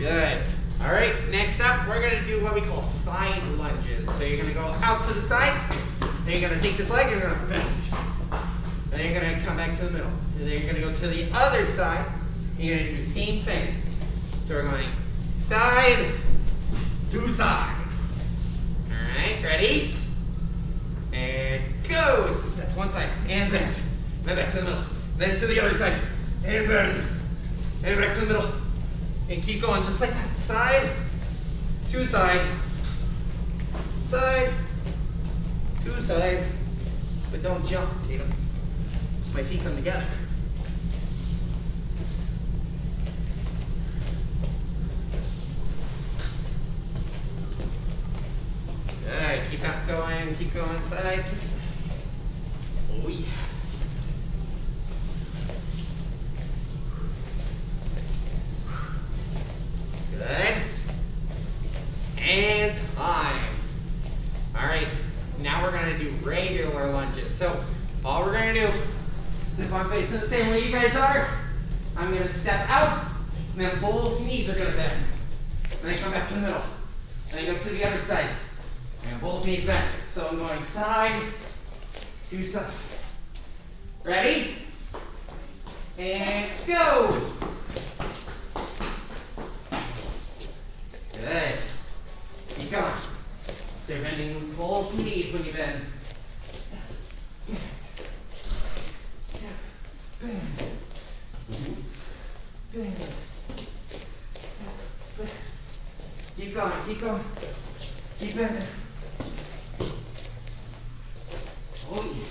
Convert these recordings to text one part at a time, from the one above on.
Good. All right, next up, we're gonna do what we call side lunges. So you're gonna go out to the side, then you're gonna take this leg and you're gonna bend. Then you're gonna come back to the middle. And then you're gonna go to the other side, and you're gonna do the same thing. So we're going side to side. All right, ready? And go. So that's one side, and bend. Then back to the middle. Then to the other side, and bend. And back to the middle. And keep going just like that. Side to side. Side to side. But don't jump, Tatum. My feet come together. Good. Keep that going. Keep going side to side. Oh yeah. Good. And time. All right, now we're gonna do regular lunges. So all we're gonna do is if I'm facing the same way you guys are, I'm gonna step out, and then both knees are gonna bend. And then come back to the middle. And then go to the other side. And both knees bend. So I'm going side to side. Ready? And go! Good. Keep going. So you're bending both knees when you bend. Keep going, keep going. Keep bending. Oh yeah.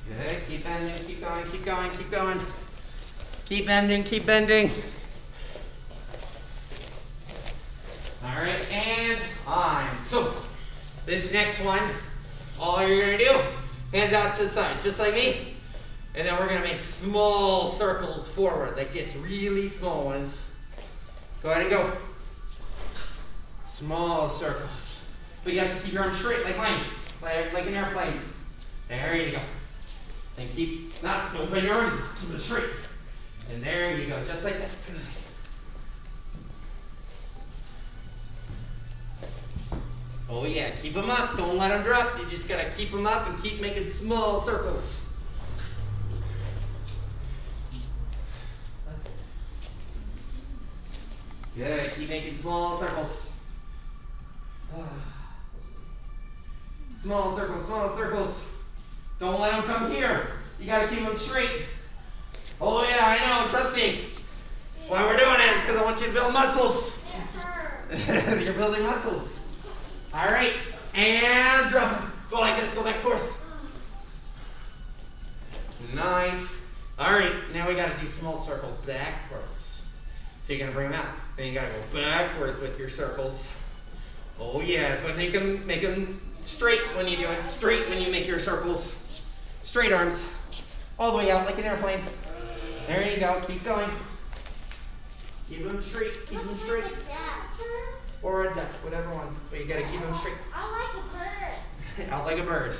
Good. Keep bending, keep going, keep going, keep going. Keep bending, keep bending. All right, and on. So, this next one, all you're gonna do, hands out to the sides, just like me. And then we're gonna make small circles forward, that gets really small ones. Go ahead and go. Small circles. But you have to keep your arms straight, like mine, like an airplane. There you go. And don't bend your arms, keep them straight. And there you go, just like that. Good. Oh yeah, keep them up, don't let them drop. You just gotta keep them up and keep making small circles. Good, keep making small circles. Small circles, small circles. Don't let them come here. You gotta keep them straight. Oh yeah, I know, trust me. Why we're doing it is because I want you to build muscles. You're building muscles. All right, and drop them. Go like this, go back forth. Nice. All right, now we gotta do small circles backwards. So you're gonna bring them out. Then you gotta go backwards with your circles. Oh yeah, but make them straight when you do it. Straight when you make your circles. Straight arms. All the way out like an airplane. There you go, keep going. Keep them straight, keep them straight. Like a duck. Or a duck, whatever one. But you gotta keep them straight. I like a bird. Out like a bird.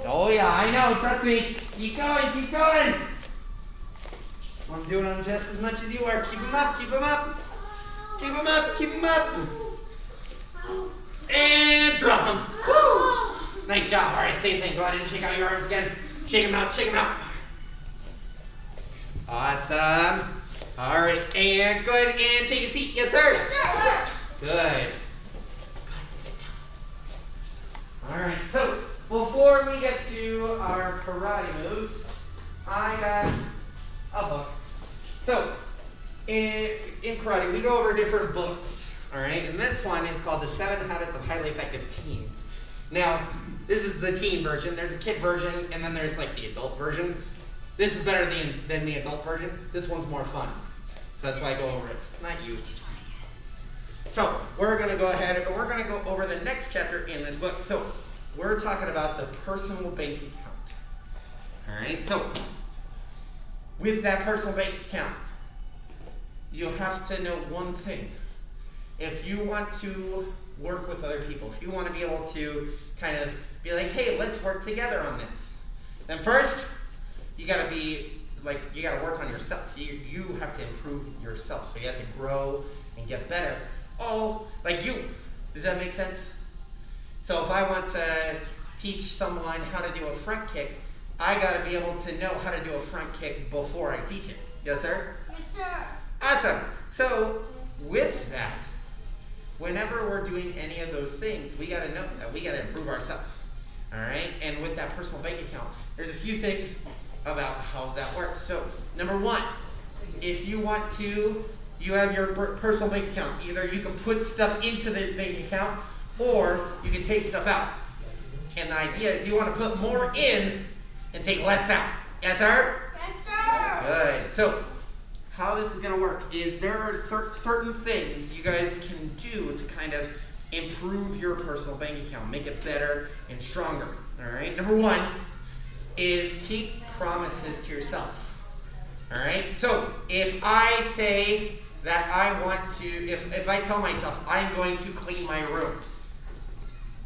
Oh yeah, I know, trust me. Keep going, keep going. I'm doing them just as much as you are. Keep them up, keep them up. Keep them up, keep them up. And drop them. Woo! Nice job. All right, same thing. Go ahead and shake out your arms again. Shake them out, shake them out. Awesome. All right, and good. And take a seat. Yes, sir. Yes, sir. Good. All right, so before we get to our karate moves, I got a book. So in karate, we go over different books, all right? And this one is called The 7 Habits of Highly Effective Teens. Now, this is the teen version. There's a kid version, and then there's like the adult version. This is better than the adult version. This one's more fun. So that's why I go over it. Not you. So we're gonna go ahead and we're gonna go over the next chapter in this book. So we're talking about the personal bank account. All right, so with that personal bank account, you have to know one thing. If you want to work with other people, if you want to be able to kind of be like, hey, let's work together on this, then first, you got to work on yourself. You have to improve yourself. So you have to grow and get better. Oh, like you. Does that make sense? So if I want to teach someone how to do a front kick, I got to be able to know how to do a front kick before I teach it. Yes, sir? Yes, sir. Awesome. So with that, whenever we're doing any of those things, we got to know that we got to improve ourselves. All right? And with that personal bank account, there's a few things about how that works. So number one, if you want to, you have your personal bank account. Either you can put stuff into the bank account or you can take stuff out. And the idea is you want to put more in and take less out. Yes, sir? Yes, sir. Good. So how this is going to work is there are certain things you guys can do to kind of improve your personal bank account, make it better and stronger. All right? Number one is keep promises to yourself. All right? So if I say that I want to, if I tell myself I'm going to clean my room,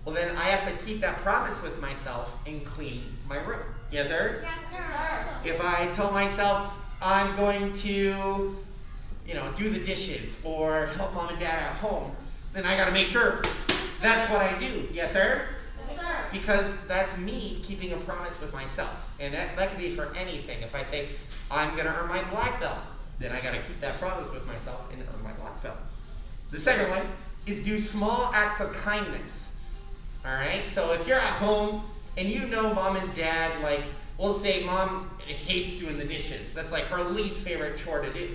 well then I have to keep that promise with myself and clean my room. Yes, sir? Yes, sir. If I tell myself I'm going to, do the dishes or help mom and dad at home, then I got to make sure that's what I do. Yes, sir? Yes, sir. Because that's me keeping a promise with myself. And that can be for anything. If I say, I'm going to earn my black belt, then I got to keep that promise with myself and earn my black belt. The second one is do small acts of kindness. All right? So if you're at home and you know mom and dad, we'll say mom hates doing the dishes. That's like her least favorite chore to do.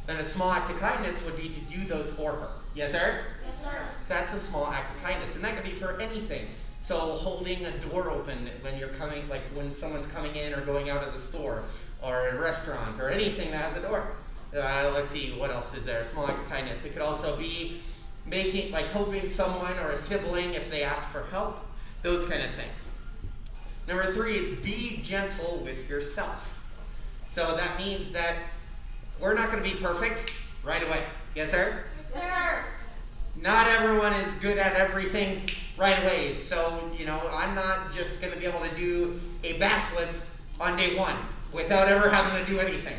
Then a small act of kindness would be to do those for her. Yes, sir? Yes, sir. That's a small act of kindness, and that could be for anything. So holding a door open when you're coming, like when someone's coming in or going out of the store or a restaurant or anything that has a door. Let's see, what else is there? Small acts of kindness. It could also be helping someone or a sibling if they ask for help. Those kind of things. Number 3 is be gentle with yourself. So that means that we're not going to be perfect right away. Yes, sir? Yes, sir. Not everyone is good at everything right away. So, I'm not just going to be able to do a backflip on day 1 without ever having to do anything.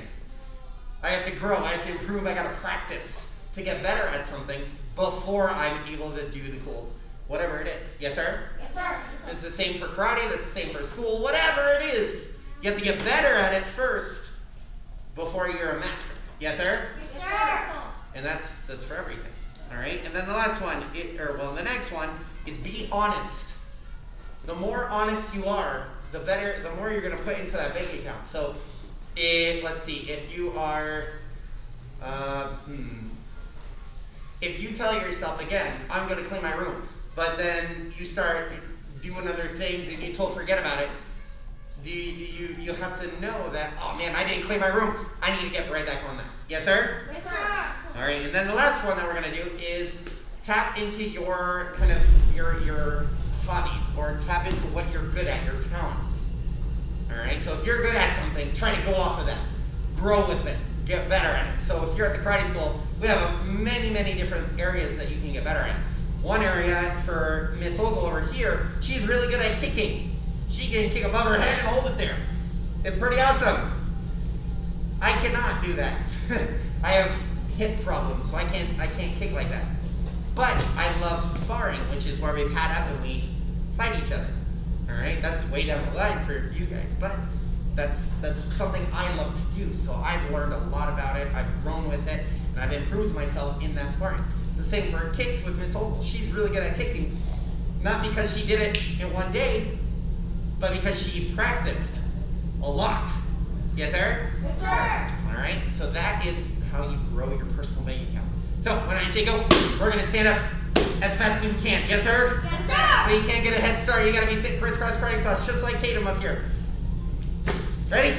I have to grow. I have to improve. I got to practice to get better at something before I'm able to do the cool, whatever it is. Yes, sir? Yes, sir. It's the same for karate. That's the same for school. Whatever it is, you have to get better at it first before you're a master. Yes, sir? Yes, sir. And that's for everything. All right? And then the last one, the next one is be honest. The more honest you are, the better, the more you're going to put into that bank account. So, let's see, if you are, if you tell yourself, again, I'm going to clean my room, but then you start doing other things and you totally forget about it, you have to know that, oh man, I didn't clean my room, I need to get right back on that. Yes, sir? Yes, sir. All right, and then the last one that we're going to do is tap into your kind of your hobbies, or tap into what you're good at, your talents. All right, so if you're good at something, try to go off of that, grow with it, get better at it. So here at the karate school, we have many different areas that you can get better at. One area for Miss Ogle over here, she's really good at kicking. She can kick above her head and hold it there. It's pretty awesome. I cannot do that. I have hip problems, so I can't kick like that. But I love sparring, which is where we pad up and we fight each other. All right, that's way down the line for you guys, but that's something I love to do. So I've learned a lot about it. I've grown with it, and I've improved myself in that sparring. It's the same for kicks with Miss Ogle. She's really good at kicking, not because she did it in one day, but because she practiced a lot. Yes, sir? Yes, sir. All right, so that is how you grow your personal bank account. So when I say go, we're going to stand up as fast as we can. Yes, sir? Yes, sir. But you can't get a head start. You got to be sitting crisscross karate sauce, just like Tatum up here. Ready?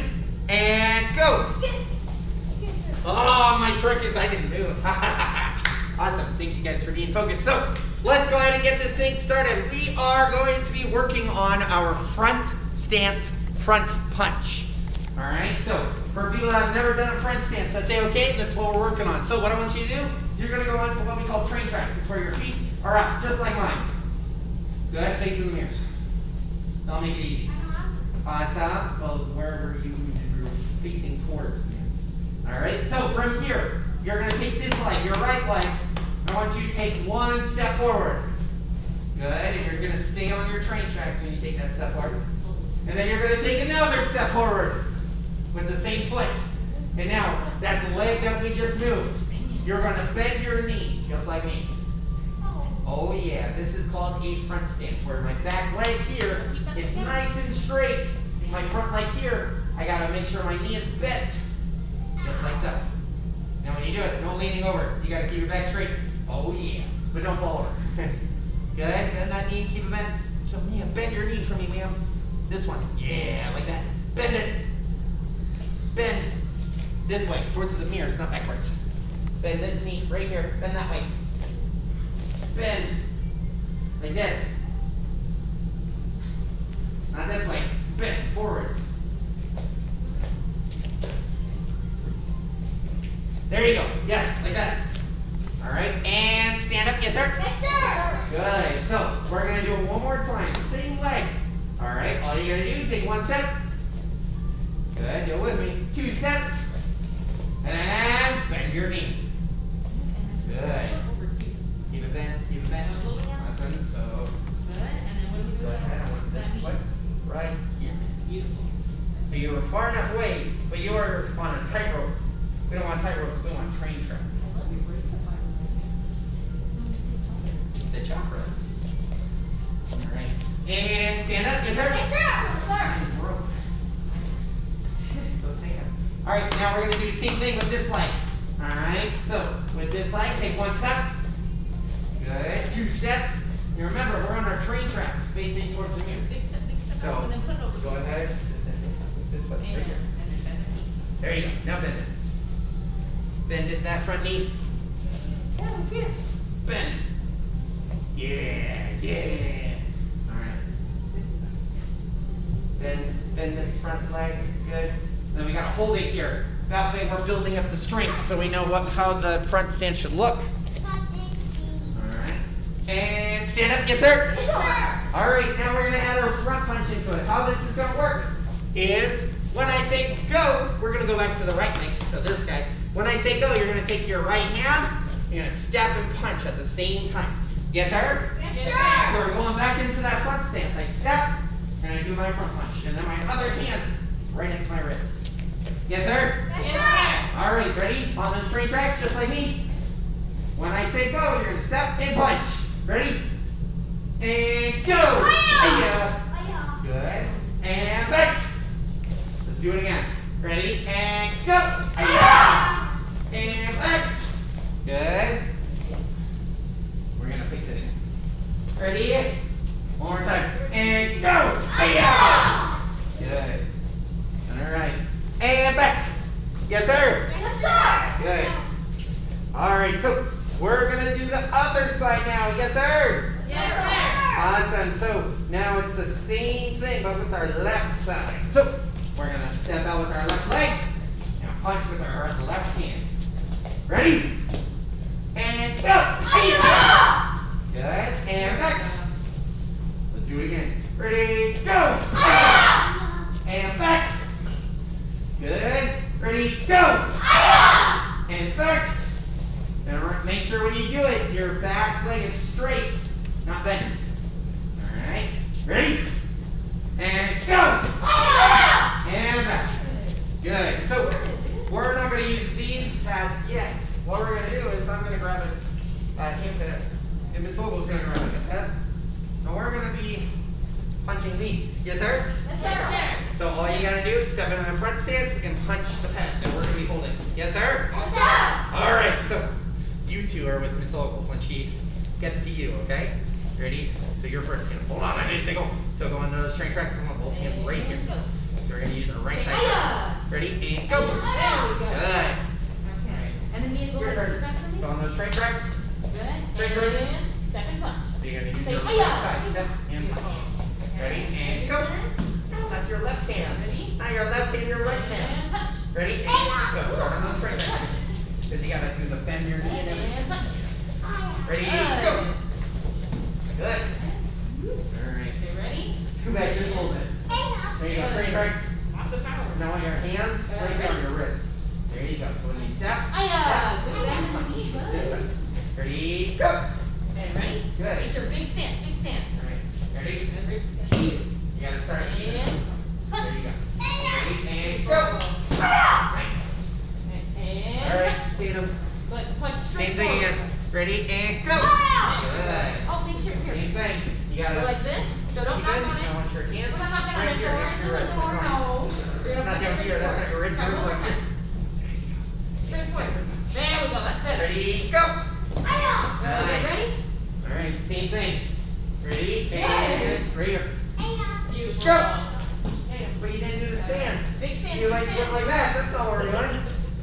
And go. Yes, sir. Oh, my trick is I didn't move. Awesome. Thank you guys for being focused. So let's go ahead and get this thing started. We are going to be working on our front stance, front punch. All right, so for people that have never done a front stance, that's okay. That's what we're working on. So what I want you to do is you're going to go onto what we call train tracks. It's where your feet are up, just like mine. Good, facing the mirrors. That'll make it easy. Awesome. Well, wherever you're facing towards the mirrors. All right, so from here, you're going to take this leg, your right leg. I want you to take one step forward. Good, and you're going to stay on your train tracks when you take that step forward. And then you're going to take another step forward with the same foot. And now, that leg that we just moved, you're going to bend your knee, just like me. Oh yeah, this is called a front stance, where my back leg here is nice and straight. My front leg here, I got to make sure my knee is bent, just like so. Now when you do it, no leaning over. You got to keep your back straight. Oh yeah, but don't fall over. Good, bend that knee, keep it bent. So Mia, bend your knee for me, Mia. This one, yeah, like that. Bend it. Bend this way, towards the mirrors, not backwards. Bend this knee right here, bend that way. Bend, like this. Not this way, bend forward. There you go, yes, like that. All right, and stand up, yes sir? Yes, sir. Good, so we're gonna do it one more time, same leg. All right, all you gotta do, take one step. Good, do it with me. 2 steps. And bend your knee. Good. Keep it bent, keep it bent. Awesome, so go ahead, I want this foot right here. So you were far enough away, but you were on a tightrope. We don't want tightropes, we want train tracks. The chakras. All right. And stand up, yes sir? Yes, sir. So sad. All right, now we're going to do the same thing with this leg. All right, so with this leg, take 1 step. Good. 2 steps. And remember, we're on our train tracks, facing towards the mirror. So go ahead. This foot right here. There you go. Now bend it. Bend it, that front knee. Yeah, let's see it. Bend. Yeah, yeah. All right. Bend this front leg. Good. Then we gotta hold it here. That way we're building up the strength, so we know how the front stance should look. All right. And stand up, yes sir? Yes, sir. All right, now we're gonna add our front punch into it. How this is gonna work is when I say go, we're gonna go back to the right leg, so this guy. When I say go, you're gonna take your right hand, you're gonna step and punch at the same time. Yes sir? Yes, So sir. we're going back into that front stance. I step, and I do my front punch. And then my other hand is right next to my wrist. Yes sir? Yes, sir. All right, ready? On those train tracks, just like me. When I say go, you're gonna step and punch. Ready? And go! Hi-ya. Hi-ya. Good. And back. Let's do it again. Ready? And go! Hi-ya. And back. Good. We're gonna fix it again. Ready? One more time. And go! Hi-ya. Good. All right. And back. Yes, sir? Yes, sir. Good. All right, so we're going to do the other side now. Yes, sir? Yes, sir. Awesome. So now it's the same thing, but with our left side. So we're going to step out with our left leg and punch with our left hand. Ready? And go! Hi-ya. Good. And back. Let's do it again. Ready? Go! Hi-ya. And back. Good. Ready? Go! Hi-ya. And back. And make sure when you do it, your back leg is straight, not bent. All right. Ready? And go! Hi-ya. And back. Good. So we're not going to use these pads yet. What we're going to do is I'm going to grab a hand pad, and Miss Vogel's going to grab a pad. And we're going to be punching these. Yes, sir? Yes, sir. So all you gotta do is step in a front stance and punch the pad that we're gonna be holding. Yes, sir? Yes, sir. All right, so you two are with Miss Ogle when she gets to you, okay? Ready? So you're first. Hold on, I need to go. So go on those train tracks. I want both hands right here. So we're gonna use the right side Hi-ya. first. Ready? And go. There we go. Good. Okay. And then me and Your Gold, turn. back for me. So on those train tracks, Good. Train And tracks. step and punch. so you're gonna use Say your hi-ya. right side. Step and punch. Ready? And go. Now that's your left hand. Ready? Now your left hand, your right hand. And punch. Ready? And so start on those train tracks. Because you gotta do the bend your knee and everything. And punch. Ready? Good. Go! There you go. Train tracks. Lots of power. Now on your hands, right here on your wrists. There you go. So when you step, Hiya. Good step, bend in the punch. knee. This Good. side. Ready, go. Okay, ready? Good. It's your big stance, big stance. All right. Ready? Here. You gotta start. And There punch. you go. Ready and go. Nice. And All right, punch. Tatum. Good. Punch straight Same thing forward. again. Ready and go. Good. Oh, make sure here. Same thing. You Go gotta. like this. So don't knock on it. I want your hands We're not knocking on right the here door. next to This your is wrist. the door. Like No. You're gonna Not punch down straight here. That's not your forward. wrist. Try Your one more wrist. time. Straight forward. There we go. That's better. Ready, go. Okay, ready? All right, same thing. Ready Good. and right here. Beautiful. Go. Yeah. But you didn't do the stance. Big stance, You big like stance. went like that. That's not what we're doing.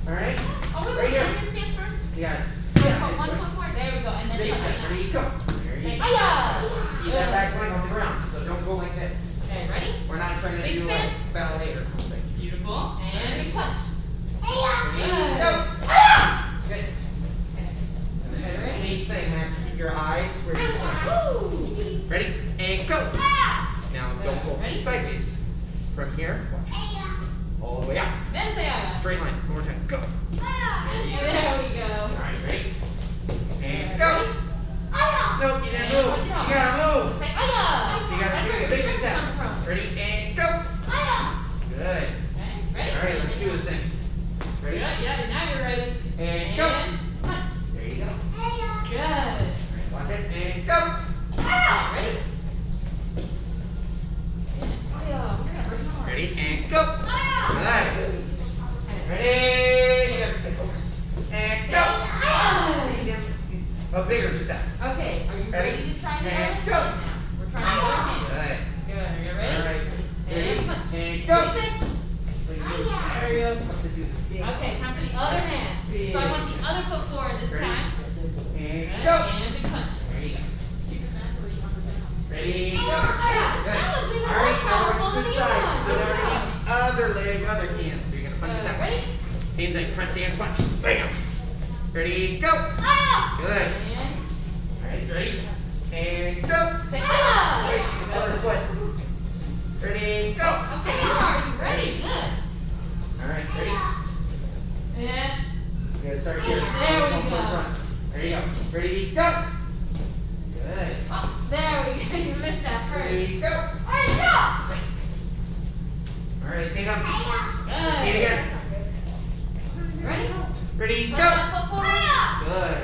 All right. Oh, wait, Right wait. here. Let your stance first. You gotta So step. put one foot forward. There we go. And then Big punch. step. Ready, go. There Say you go. hiya. Keep that back leg on the ground. So don't go like this. Okay, ready? We're not trying to Big do stance. like ballet or something. Beautiful. And big punch. Ready, Good. go. Good. And then Okay, ready? same thing, Max. Keep your eyes where you want. Woo. Ready and go. Now don't go Ready? sideways. From here, all the way out. Then say hiya. Straight line. One more time. Go. There we go. All right, ready? And go. Ready? Nope, you didn't And move. punch it You off. gotta move. Say hiya. So you gotta That's do where the your big strength step. comes from. Ready and go. Good. Okay, ready? All right, let's do this thing. Ready? Yeah, yeah, now you're ready. And go. Punch. There you go. Good. All right, watch it and go. Okay, ready? And hiya. We're gonna break more. Ready and go. Good. Ready? You gotta stay focused. And go. Good. A bigger step. Okay, are you Ready? ready to try the other And hand go. now? We're trying the other hand. Good. Good. Are you All ready? right. Ready And punch. and go. Ready, set. There we go. Have to do the stance. Okay, time for the other hand. So I want the other foot forward this Ready? time. And Good. go. And big punch. There you go. Ready? Go. Yeah, Good. that was even All right, more now we're powerful gonna than switch the other sides. So one. now we're gonna use the other leg, other hand. So you're gonna punch it that way. Ready? Same thing, front stance punch. Bam. Ready? Go. Good. And All right, ready? And go. say Right, hiya. other foot. Ready? Go. Okay, you're already ready. Good. All right, ready? And You gotta start here. There we One foot go. front. There you go. Ready? Go. Good. oh, there we go. You missed that first. Ready? Go. Nice. All right, Tatum. Good. See it again. Ready? Ready? Put Go. that foot forward. Good.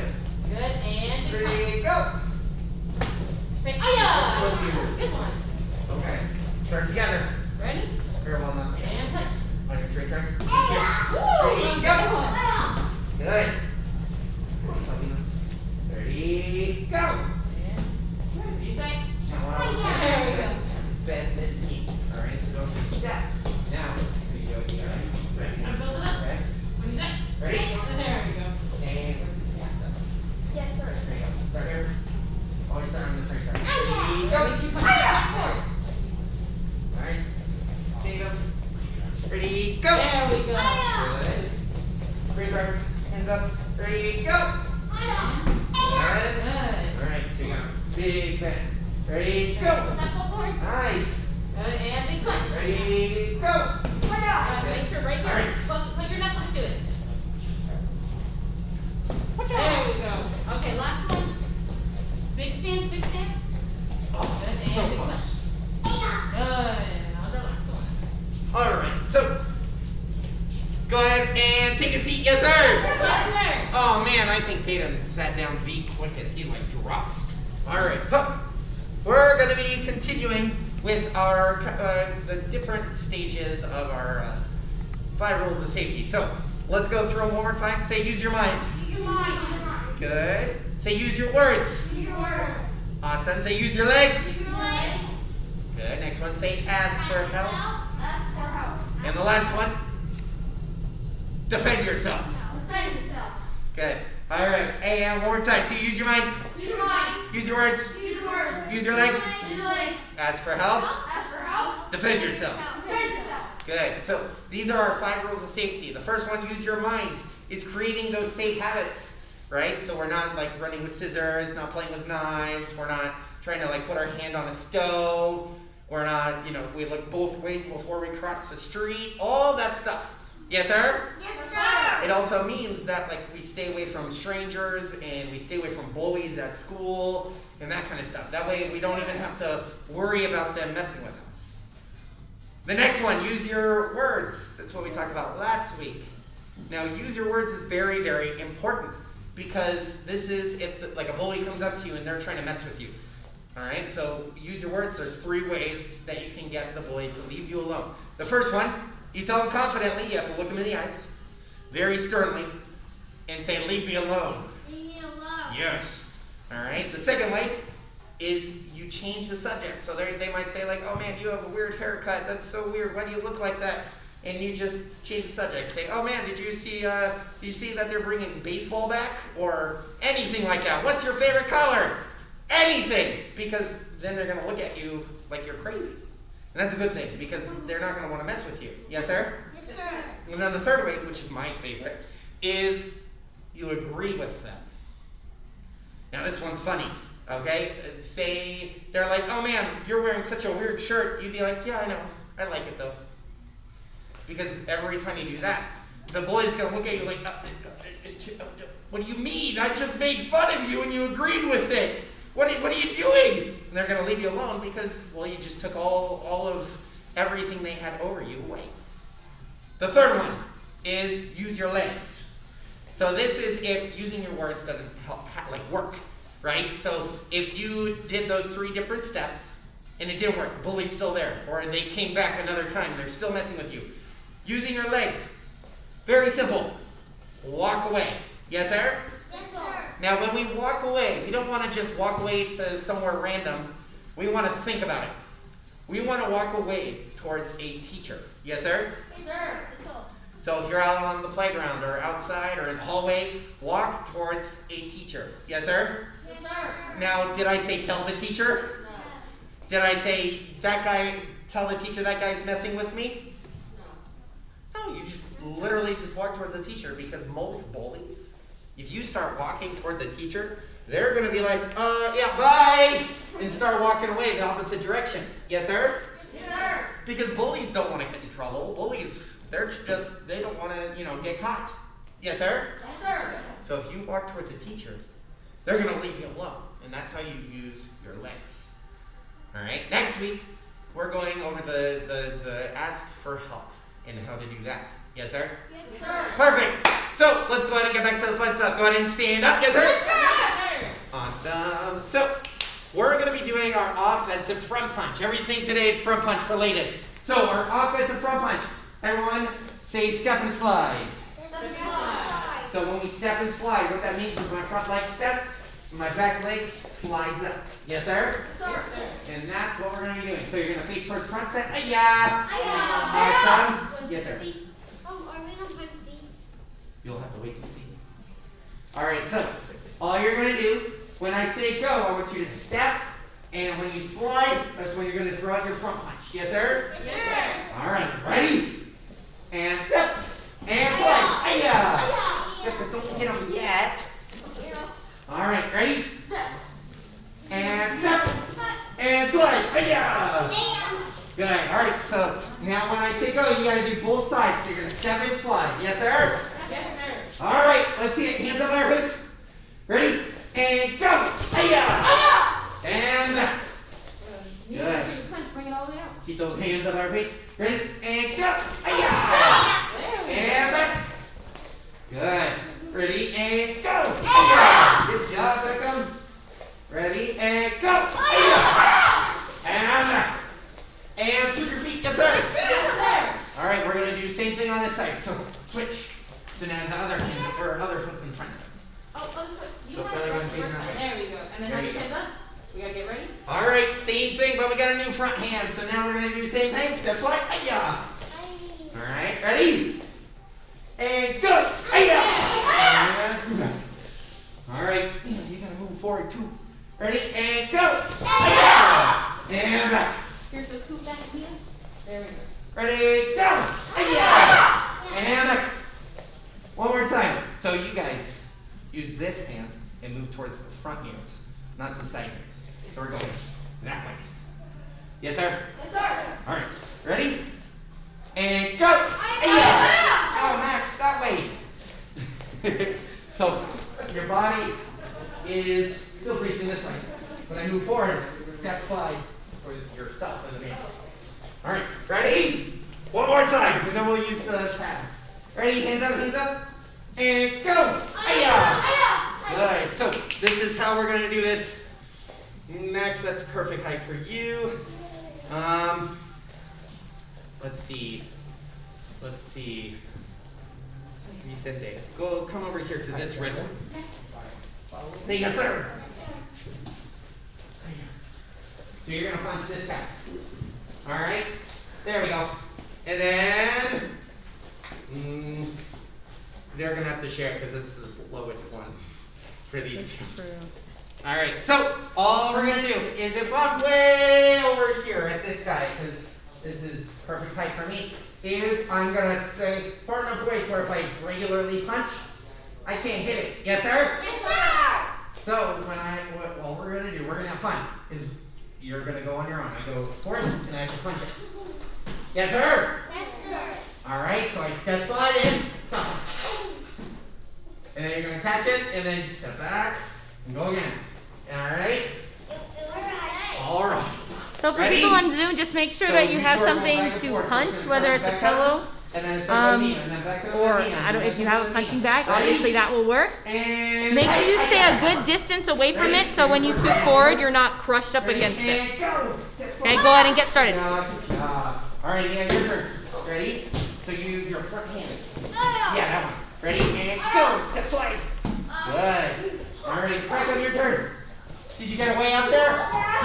Good. And big punch. Ready? Go. Say hiya. Let's go here. Good one. Okay. Start together. Ready? Here, one on And punch. your train tracks. Woo! Ready? Good Go. one. Good. Ready? Go. And you say? Now, There we go. bend this knee. All right, so don't just step. Now, here you go. You got it. Ready? Wanna build it up? Okay. What do you say? Ready? There we go. And let's do the step. There you go. Start here. Always start on the train track. Ready? Go. Make sure you punch that forward. All right. Tatum. Ready? Go. There we go. Good. Train tracks. Hands up. Ready? Go. Good. Good. All right, so you got a big bend. Ready? Put Go. that foot forward. Nice. Good. And big punch. Ready? Go. Make sure right here. All right. Put your knuckles to it. There we go. Okay, last one. Big stance, big stance. Oh, Good. so And big punch. close. Good. That was our last one. All right, so go ahead and take a seat. Yes, sir. Yes, sir. Oh man, I think Tatum sat down the quickest. He like dropped. All right, so we're going to be continuing with our the different stages of our 5 rules of safety. So let's go through them one more time. Say use your mind. Good. Say use your words. Awesome. Say use your legs. Good. Next one. Say ask for help. And the last one. Defend yourself. Good. All right. Hey, one more time. So use your mind. Use your words. Use your legs. Ask for help. Defend yourself. Good. So these are our 5 rules of safety. The first one, use your mind, is creating those safe habits, right? So we're not like running with scissors, not playing with knives. We're not trying to like put our hand on a stove We're not, we look both ways before we cross the street, all that stuff. Yes, sir? Yes, sir. It also means that we stay away from strangers and we stay away from bullies at school and that kind of stuff. That way we don't even have to worry about them messing with us. The next one, use your words. That's what we talked about last week. Now, use your words is very, very important because this is if a bully comes up to you and they're trying to mess with you. All right, so use your words. There's 3 ways that you can get the bully to leave you alone. The first one, you tell them confidently, you have to look them in the eyes, very sternly, and say, leave me alone. Leave me alone. Yes. All right, the second way is you change the subject. So they might say oh man, you have a weird haircut. That's so weird. Why do you look like that? And you just change the subject. Say, oh man, did you see that they're bringing baseball back? Or anything like that. What's your favorite color? Anything. Because then they're going to look at you like you're crazy. And that's a good thing because they're not going to want to mess with you. Yes, sir? Yes, sir. And then the third way, which is my favorite, is you agree with them. Now this one's funny, okay? Say, they're like, oh man, you're wearing such a weird shirt. You'd be like, yeah, I know. I like it though. Because every time you do that, the bully's going to look at you like, what do you mean? I just made fun of you and you agreed with it. What are you doing? And they're going to leave you alone because, well, you just took all of everything they had over you away. The third one is use your legs. So this is if using your words doesn't work, right? So if you did those 3 different steps and it didn't work, the bully's still there, or they came back another time, they're still messing with you. Using your legs, very simple. Walk away. Yes, sir? Yes, sir. Now, when we walk away, we don't want to just walk away to somewhere random. We want to think about it. We want to walk away towards a teacher. Yes, sir? Yes, sir. Yes, sir. So if you're out on the playground or outside or in the hallway, walk towards a teacher. Yes, sir? Yes, sir. Now, did I say tell the teacher? No. Did I say tell the teacher that guy's messing with me? No, you just literally just walk towards the teacher because most bullies, if you start walking towards a teacher, they're going to be like, yeah, bye, and start walking away the opposite direction. Yes, sir? Yes, sir. Because bullies don't want to get in trouble. Bullies, they don't want to, get caught. Yes, sir? Yes, sir. So if you walk towards a teacher, they're going to leave you alone, and that's how you use your legs. All right, next week, we're going over the ask for help and how to do that. Yes, sir? Yes, sir. Perfect. So let's go ahead and get back to the fun stuff. Go ahead and stand up. Yes, sir? Yes, sir. Awesome. So we're going to be doing our offensive front punch. Everything today is front punch related. So our offensive front punch. Everyone say step and slide. Step and slide. So when we step and slide, what that means is my front leg steps, my back leg slides up. Yes, sir? Yes, sir. And that's what we're going to be doing. So you're going to face towards front set. Hi-ya. Hi-ya. Awesome. Yes, sir. Are we gonna punch these? You'll have to wait and see. All right, so all you're going to do, when I say go, I want you to step, and when you slide, that's when you're going to throw out your front punch. Yes, sir? Yes, sir. All right, ready? And step. And slide. Hi-ya. Hi-ya. Yep, but don't hit them yet. You know. All right, ready? Step. And step. And slide. Hi-ya. And. Good. All right, so now when I say go, you got to do both sides. So you're going to step and slide. Yes, sir? Yes, sir. All right, let's see it. Hands up on our face. Ready? And go. Hi-ya. And You Good. make sure you punch, bring it all the way out. keep those hands up on our face. Ready? And go. Hi-ya. There we go. And back. Good. Ready? And go. Hi-ya. Good job, Beckham. Ready? And go. Hi-ya. And back. And sweep your feet. Yes, sir. Yes, sir. All right, we're going to do the same thing on this side. So switch. So now the other hand, or other foot's in front. Oh, other foot. You So have the other to one's first facing that one. way. There we go. And then There how do you you say go. left? We gotta get ready. All right, same thing, but we got a new front hand. So now we're going to do the same thing. Step slide. Hi-ya. All right, ready? And go. Hi-ya. And all right, you got to move forward too. Ready? And go. Hi-ya. And back. Here, so scoop back here. There we go. Ready? Go. Hi-ya. And back. One more time. So you guys use this hand and move towards the front hands, not the side hands. So we're going that way. Yes, sir. Yes, sir. All right. Ready? And go. Yeah. Oh, Max, that way. So your body is still facing this way. When I move forward, step slide towards yourself in the middle. All right. Ready? One more time, and then we'll use the pads. Ready? Hands up, and go. Good. So this is how we're gonna do this. Max, that's perfect height for you. Let's see. Vicente, come over here to this red one. Say yes, sir. So you're gonna punch this guy. All right. There we go. And then they're gonna have to share because this is the lowest one for these two. All right. So all we're gonna do is if I'm way over here at this guy, because this is perfect height for me, is I'm gonna stay far enough away to where if I regularly punch, I can't hit it. Yes, sir? Yes, sir. So what we're gonna do, we're gonna have fun, is you're gonna go on your own. I go forward and I have to punch it. Yes, sir? Yes, sir. All right, so I step slide in, and then you're gonna catch it, and then step back and go again. All right? All right. So for Ready? people on Zoom, just make sure So that you have before I go something back and to forth, so punch, it's whether gonna it's a back up, pillow, and then it's gonna go knee, and then back over or the knee, and then if you back have over a the punching knee. bag, Ready? obviously that will work. And Make sure you stay a good distance away from it, so when you scoot forward, you're not crushed up against it. And go. Okay, go ahead and get started. Good job. All right, yeah, your turn. Ready? So you use your front hand. Yeah, that one. Ready? And go. Step slide. Good. All right, back on your turn. Did you get away out there?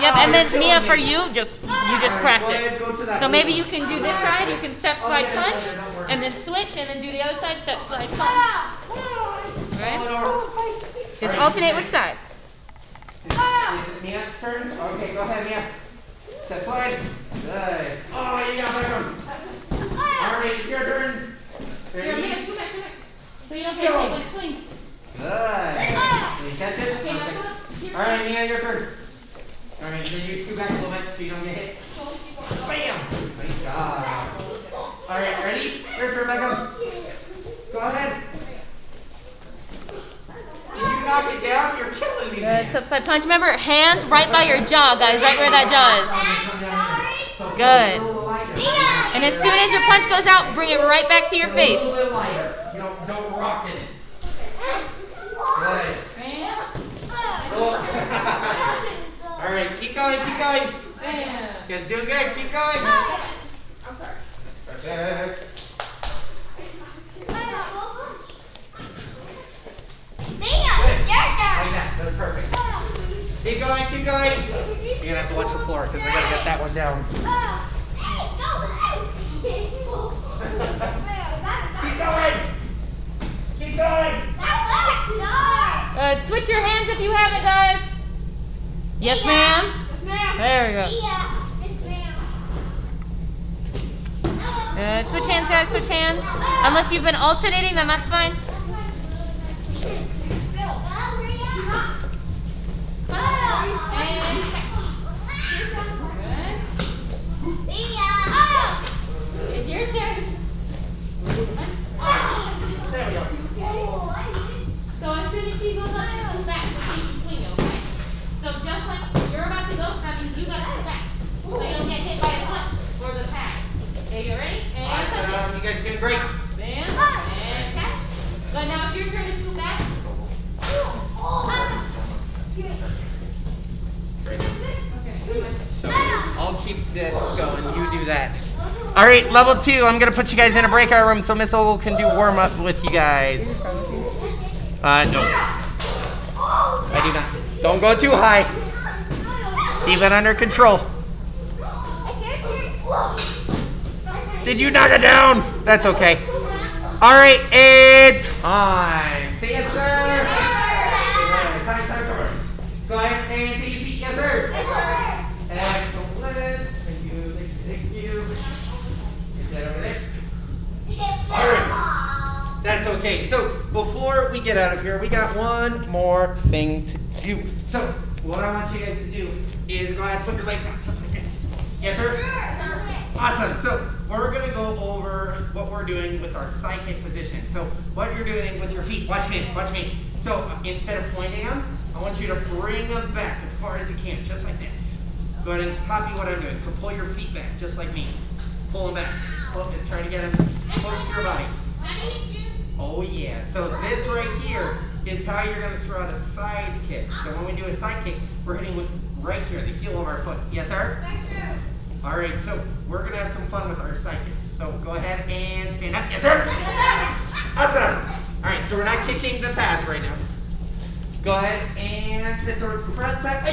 Yep, Oh, and then you're Mia, killing for me. you just All right, go practice. ahead, go to that So blue maybe one. you can do this side, you can step, slide, yeah, punch, don't worry. and then switch, and then do the other side, step, slide, punch. Follow Right? it over. Just All right, alternate which side. Is it Mia's turn? Okay, go ahead, Mia. Step slide. Good. Oh, you got it. All right, it's your turn. Here, Ready? Mia, scoot back, so you don't get hit when it swings. Good. Can you catch it? Okay, now Perfect. come up. Here. All right, Mia, your turn. All right, then you scoot back a little bit so you don't get hit. Bam! Nice job. All right, ready? Your turn, Beckham. Go ahead. If you knock it down, you're killing me. Good, man. step, slide, punch. Remember, hands right by your jaw, guys, right where that jaw is. Come down here. So feel Good. a little lighter. And as soon as your punch goes out, bring it right back to your A face. little bit lighter. You don't rock it. Good. Oh. All right, keep going, keep going. Bam. You guys doing good. Keep going. I'm sorry. Perfect. Like that. That's perfect. Keep going, keep going. You're gonna have to watch the floor because I gotta get that one down. Keep going. Keep going. Switch your hands if you haven't, guys. Yes, ma'am. There we go. Good. Switch hands, guys. Switch hands. Unless you've been alternating, then that's fine. And catch. Good. It's your turn. Punch. There we go. So as soon as she goes up, scoot back so she can swing, okay? So just like you're about to go, so that means you gotta scoot back. So you don't get hit by a punch or the pad. Okay, you ready? And touch it. You guys doing great. Bam. And catch. But now it's your turn to scoot back. So I'll keep this going. You do that. All right, level 2. I'm gonna put you guys in a breakout room so Miss Ogle can do warm up with you guys. No. I do not. Don't go too high. Keep it under control. Did you knock it down? That's okay. All right, and time. Say yes, sir. Time. Go ahead and take a seat. Yes, sir. Excellent. Thank you. Get that over there. All right. That's okay. So before we get out of here, we got one more thing to do. So what I want you guys to do is go ahead and put your legs out just like this. Yes, sir? Awesome. So we're going to go over what we're doing with our side kick position. So what you're doing with your feet, watch me, watch me. So instead of pointing them, I want you to bring them back as far as you can, just like this. Go ahead and copy what I'm doing. So pull your feet back, just like me. Pull them back. Try to get them close to your body. Oh yeah. So this right here is how you're going to throw out a side kick. So when we do a side kick, we're hitting with right here, the heel of our foot. Yes, sir? Yes, sir. All right, so we're going to have some fun with our side kicks. So go ahead and stand up. Yes, sir? Awesome. All right, so we're not kicking the pads right now. Go ahead and sit towards the front side.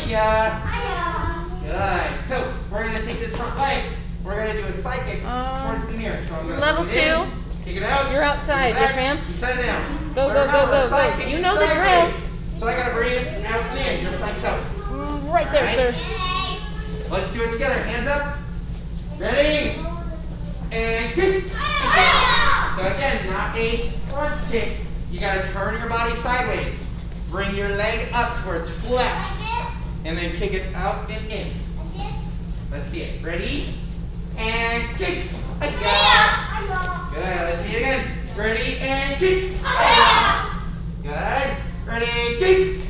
Good. So we're going to take this front leg. We're going to do a side kick towards the mirror. So I'm going to Level 2. Kick it out. You're outside. Yes, ma'am. Set it down. Go, So go, now go, we're go, side go. kicking You know the sideways. drill. So I got to bring it out and in, just like so. Right there, All sir. Let's do it together. Hands up. Ready? And kick. So again, not a front kick. You got to turn your body sideways. Bring your leg up towards flat. And then kick it out and in. Let's see it. Ready? And kick. Good. Let's see it again. Ready and kick. Good. Ready, kick.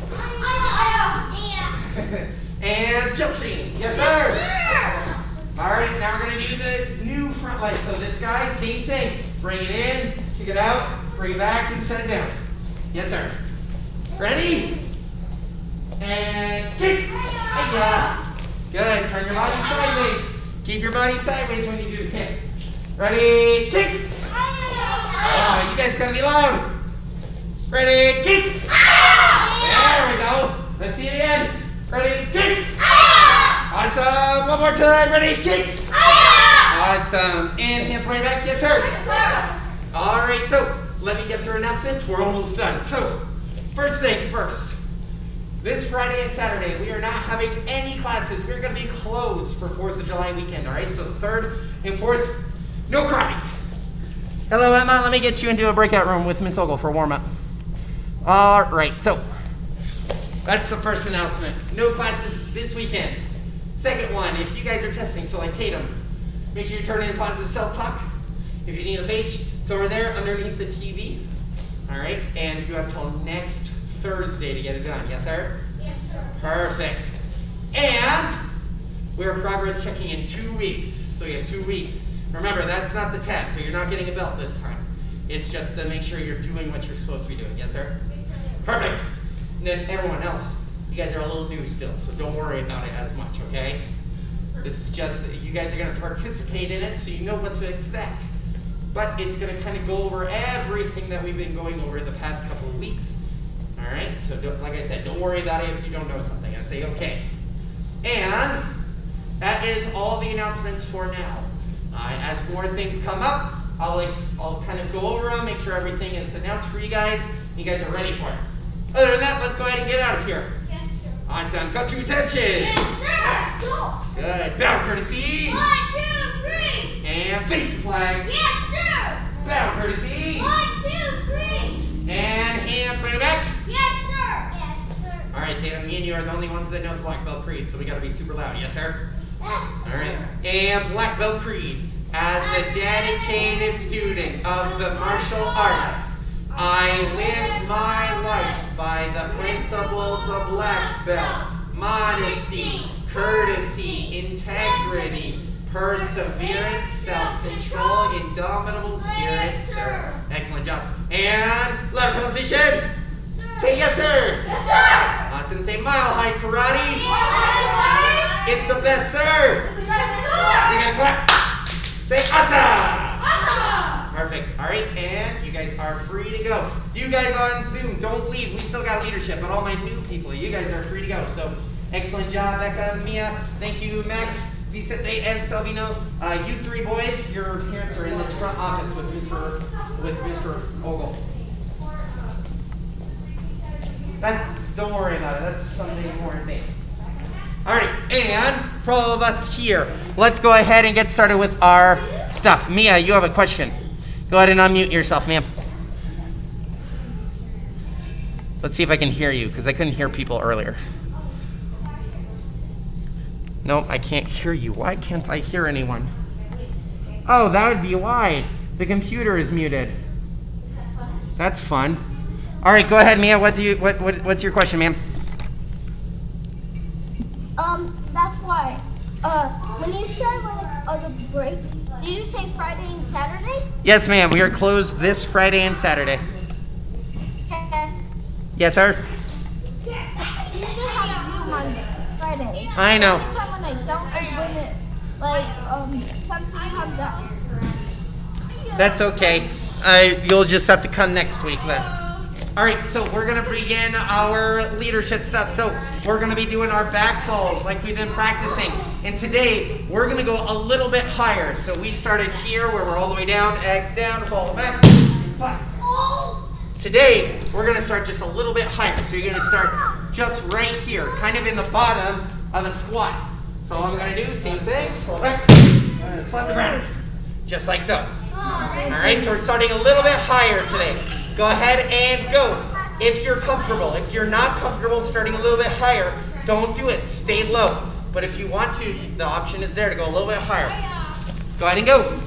And jump shooting. Yes, sir. All right, now we're going to do the new front leg. So this guy, same thing. Bring it in, kick it out, bring it back, and set it down. Yes, sir. Ready? And kick. Good. Turn your body sideways. Keep your body sideways when you do the kick. Ready? Kick. Oh, you guys got to be loud. Ready? Kick. There we go. Let's see it again. Ready? Kick. Awesome. One more time. Ready? Kick. Awesome. And hands behind your back. Yes, sir. All right. So let me get through announcements. We're almost done. So first thing first. This Friday and Saturday, we are not having any classes. We're going to be closed for 4th of July weekend. All right. So the 3rd and 4th, no crying. Hello, Emma. Let me get you into a breakout room with Miss Ogle for warm up. All right. So that's the first announcement. No classes this weekend. Second one, if you guys are testing, so like Tatum, make sure you turn in positive self-talk. If you need a page, it's over there underneath the TV. All right, and you have till next Thursday to get it done. Yes, sir? Yes, sir. Perfect. And we're progress checking in 2 weeks. So you have 2 weeks. Remember, that's not the test, so you're not getting a belt this time. It's just to make sure you're doing what you're supposed to be doing. Yes, sir? Perfect. And then everyone else, you guys are a little new still, so don't worry about it as much, okay? This is just, you guys are going to participate in it so you know what to expect. But it's going to kind of go over everything that we've been going over the past couple of weeks. All right? So like I said, don't worry about it if you don't know something. I'd say okay. And that is all the announcements for now. As more things come up, I'll kind of go over them, make sure everything is announced for you guys. You guys are ready for it. Other than that, let's go ahead and get out of here. Yes, sir. Awesome. Got to attention. Yes, sir. Go. Good. Bow courtesy. 1, 2, 3. And face the flags. Yes, sir. Bow courtesy. 1, 2, 3. And hands behind your back. Yes, sir. Yes, sir. All right, Tatum, me and you are the only ones that know the Black Belt Creed, so we got to be super loud. Yes, sir? Yes. All right. And Black Belt Creed. As a dedicated student of the martial arts, I live my life by the principles of Black Belt, modesty, courtesy, integrity, perseverance, self-control, indomitable spirit, sir. Excellent job. And letter pronunciation. Say yes, sir. Yes, sir. Awesome. Say mile high karate. Yes, It's the best, sir. sir. You gotta clap. Say awesome. Awesome. Perfect. All right, and you guys are free to go. You guys on Zoom, don't leave. We still got leadership, but all my new people, you guys are free to go. So excellent job, Becca, Mia. Thank you, Max, Vicente, and Salvino. You 3 boys, your parents are in this front office with Mr. Ogle. Don't worry about it. That's something more advanced. All right, and for all of us here, let's go ahead and get started with our stuff. Mia, you have a question. Go ahead and unmute yourself, ma'am. Let's see if I can hear you, because I couldn't hear people earlier. Nope, I can't hear you. Why can't I hear anyone? Oh, that would be why. The computer is muted. That's fun. All right, go ahead, Mia. What's your question, ma'am? That's why. When you said like the break, did you say Friday and Saturday? Yes, ma'am. We are closed this Friday and Saturday. Okay. Yes, sir. You do have to do Monday, Friday. I know. Every time when I don't, is when it something comes up. That's okay. You'll just have to come next week then. All right, so we're gonna begin our leadership stuff. So we're gonna be doing our back falls like we've been practicing. And today we're gonna go a little bit higher. So we started here where we're all the way down, X down, fall back, slide. Today we're gonna start just a little bit higher. So you're gonna start just right here, kind of in the bottom of a squat. So all I'm gonna do, same thing, fall back, and slide the ground, just like so. All right, so we're starting a little bit higher today. Go ahead and go. If you're comfortable, if you're not comfortable starting a little bit higher, don't do it. Stay low. But if you want to, the option is there to go a little bit higher. Go ahead and go.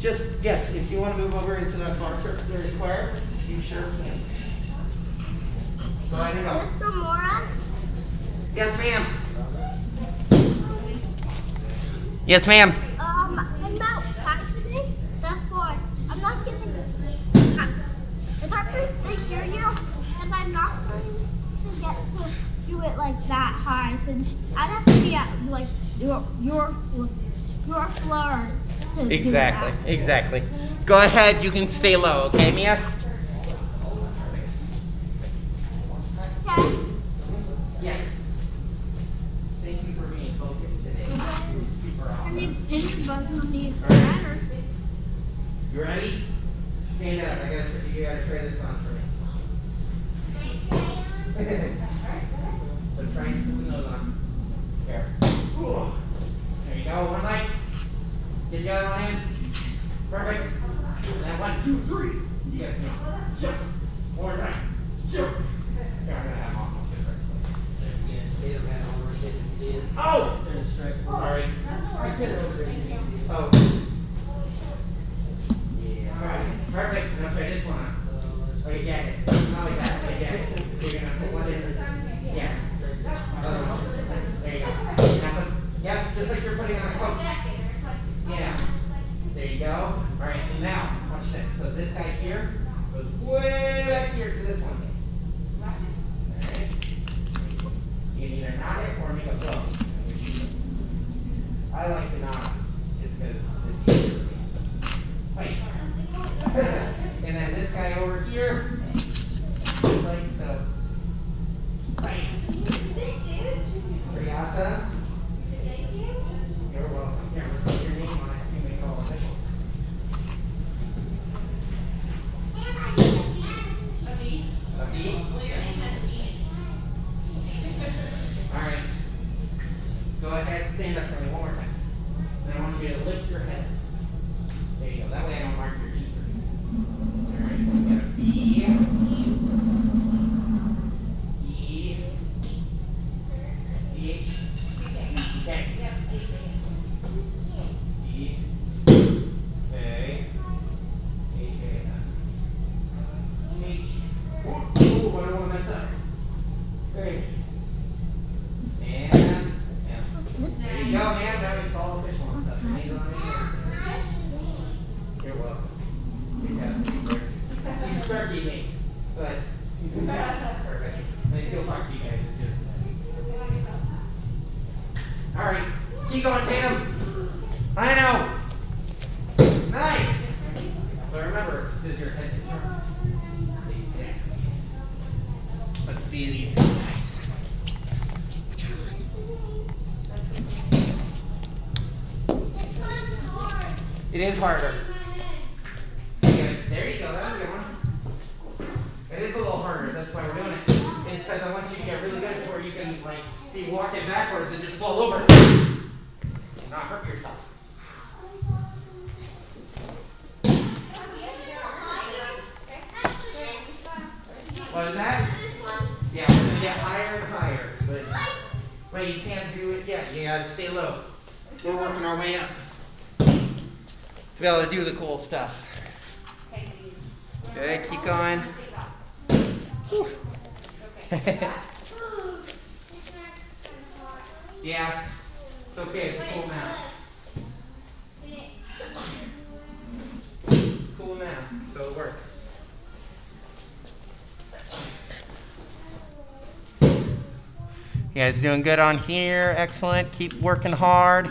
Just, yes, if you want to move over into that far circular square, you sure can. Go ahead and go. Mr. Morris? Yes, ma'am. Yes, ma'am. I'm outside today. That's why I'm not getting. It's hard to hear you, and I'm not going to get to do it like that high since I'd have to be at like your floors. Exactly, exactly. Go ahead, you can stay low, okay, Mia? Okay. Yes. Thank you for being focused today. It was super I awesome. need pinch button on these All right. matters. You ready? Stand up. You gotta try this on for me. So try and slip the nose on. Here. Ooh. There you go. One leg. Get the other one in. Perfect. And then 1, 2, 3. You got to jump. One more time. Jump. Here, I'm gonna have almost the rest of it. Oh! Sorry. I said it over there. Oh. Yeah. Alright. Perfect. Now try this one on. Like a jacket. Not like that. Like a jacket. So you're gonna put one in. Yeah. Other one. There you go. Now put, yep, just like you're putting on a coat. Yeah. There you go. Alright, and now, watch this. So this guy here goes way back here to this one. Alright. You can either knot it or make a bow. I like to knot just because it's easier for me. Wait. And then this guy over here, just like so. Bam. Pretty awesome. You're welcome. Here, let's put your name on it so you make it all official. Alright. Go ahead, stand up for me one more time. And I want you to lift your head. There you go. That way I don't mark your teeth. Alright, we got a B. E. C-H. Okay. C. K. H-A-N. H. Ooh, I don't want to mess up. Great. And M. There you go, man. Now it's all official and stuff. You're welcome. Good job, sir. You can start keeping, but perfect. Then he'll talk to you guys in just a minute. All right, keep going, Tatum. I know. Nice. But remember, does your head turn? Face down. Let's see these guys. It is harder. So there you go. That was a good one. It is a little harder. That's why we're doing it. It's because I want you to get really good to where you can like be walking backwards and just fall over and not hurt yourself. What was that? This one. Yeah, we're gonna get higher and higher. But you can't do it yet. You gotta stay low. We're working our way up to be able to do the cool stuff. Okay, keep going. Whew. Yeah, it's okay. It's a cool mask. It's a cool mask, so it works. You guys doing good on here? Excellent. Keep working hard.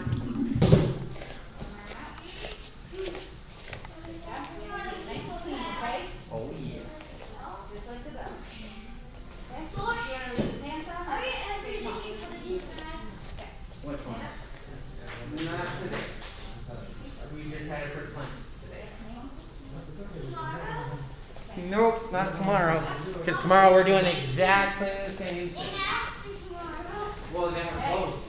Oh yeah. Which ones? Not today. We just had it for lunch today. Nope, not tomorrow. Because tomorrow we're doing exactly the same thing. Well, then we're closed.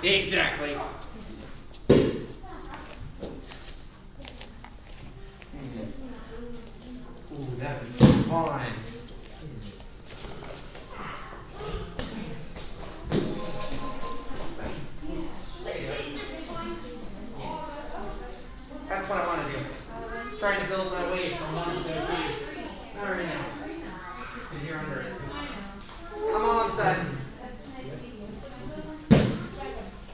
Exactly. Ooh, that'd be fun. That's what I want to do. Trying to build my way from 1 to 3. Not right now. Because you're under it. I'm almost done.